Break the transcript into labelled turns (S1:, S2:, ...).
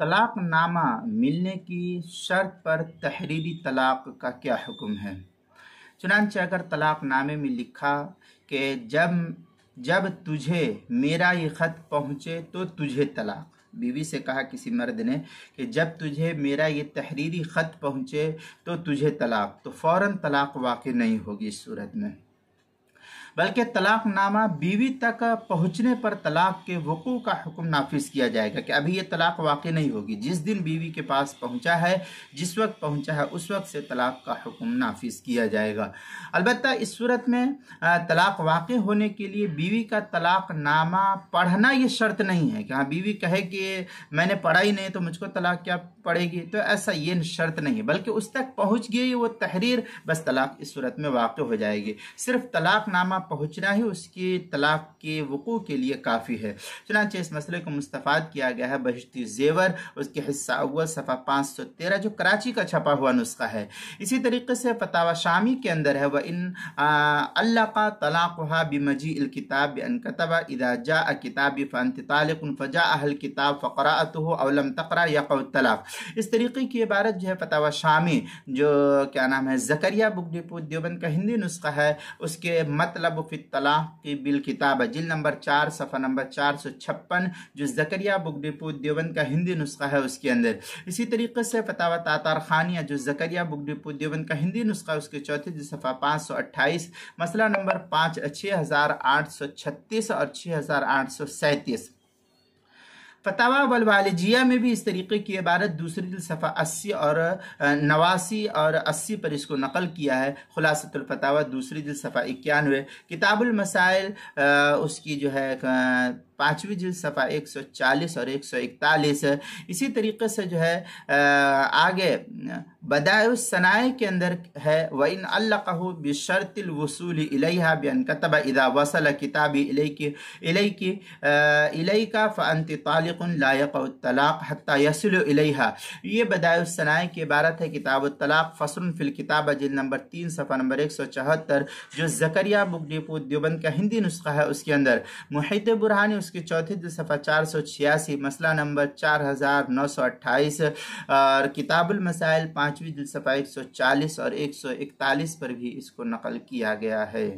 S1: तलाक नामा मिलने की शर्त पर तहरीरी तलाक का क्या हुक्म है। चुनांचे अगर तलाक नामे में लिखा कि जब तुझे मेरा ये ख़त पहुँचे तो तुझे तलाक, बीवी से कहा किसी मर्द ने कि जब तुझे मेरा ये तहरीरी ख़त पहुँचे तो तुझे तलाक, तो फ़ौरन तलाक वाक़ई नहीं होगी इस सूरत में, बल्कि तलाकनामा बीवी तक पहुँचने पर तलाक के वक़ू का हुक्म नाफिज किया जाएगा कि अभी ये तलाक वाक़ई नहीं होगी। जिस दिन बीवी के पास पहुँचा है, जिस वक्त पहुँचा है, उस वक्त से तलाक का हुक्म नाफिज किया जाएगा। अलबत्ता इस सूरत में तलाक वाक़ई होने के लिए बीवी का तलाकनामा पढ़ना ये शर्त नहीं है कि हाँ बीवी कहे कि मैंने पढ़ा ही नहीं तो मुझको तलाक क्या पड़ेगी, तो ऐसा ये शर्त नहीं है, बल्कि उस तक पहुँच गई वो तहरीर, बस तलाक इस सूरत में वाक़ई हो जाएगी। सिर्फ तलाकनामा पहुँचना ही उसकी तलाक के वक़ू के लिए काफ़ी है। चुनांचे इस मसले को मुस्तफ़ाद किया गया है बहिश्ती ज़ेवर, उसके हिस्सा अव्वल सफ़ा 513 जो कराची का छपा हुआ नुस्खा है। इसी तरीके से फतावा शामी के अंदर है, व इन अल्लाक़ा तलाक़ुहा बिमजी अल किताब अन कतबा इदा जा किताबी फ़अंत तालिक़ुन फजा अहल किताब फ़क़राअतुहु अव लम तक़रा यक़उ तलाक़। इस तरीके की इबारत जो है फतावा शामी जो क्या नाम है ज़करिया बुक डिपो देवबंद का हिंदी नुस्खा है, उसके मतलब फित तलाक़ की बिल किताब जिल नंबर 4 सफ़ा नंबर 456 जो ज़करिया बुक डिपो देवबंद का हिंदी नुस्खा है उसके अंदर। इसी तरीके से फतावा तातार खानिया जो ज़करिया बुक डिपो देवबंद का हिंदी नुस्खा उसके चौथे सफ़ा 528 मसला नंबर 5 6836 और 6837। फतावा वलवालिजिया में भी इस तरीके की इबारत दूसरी सफ़ा 80 और 89 और 80 पर इसको नकल किया है। खुलासतुल फतावा दूसरी सफ़ा 91, किताबुल मसाइल उसकी जो है 5वीं जिल्द सफ़ा 140 और 141। इसी तरीके से जो है आगे बदाउस सनाए के अंदर है, व इन अल्लक़हु बिशर्तिल वसूली इलैहा बिअन कतबा इदा वसल किताबी इलैका फ़अंति तालिक़ुन ला यक़उ तलाक़ हत्ता यसिलु इलैहा। ये बदाउस सनाए की इबारत है किताबुत तलाक़ फ़स्लुन फ़िल किताब जिल्द नंबर 3 सफ़ा नंबर 174 जो ज़करिया बुक डिपो देवबंद का हिंदी नुस्खा है उसके अंदर। मुहित बुरहानी उसके चौथे सफ़ा 486 मसला नंबर 4928 और किताबुल मसाइल 5वीं सफ़ा 140 और 141 पर भी इसको नकल किया गया है।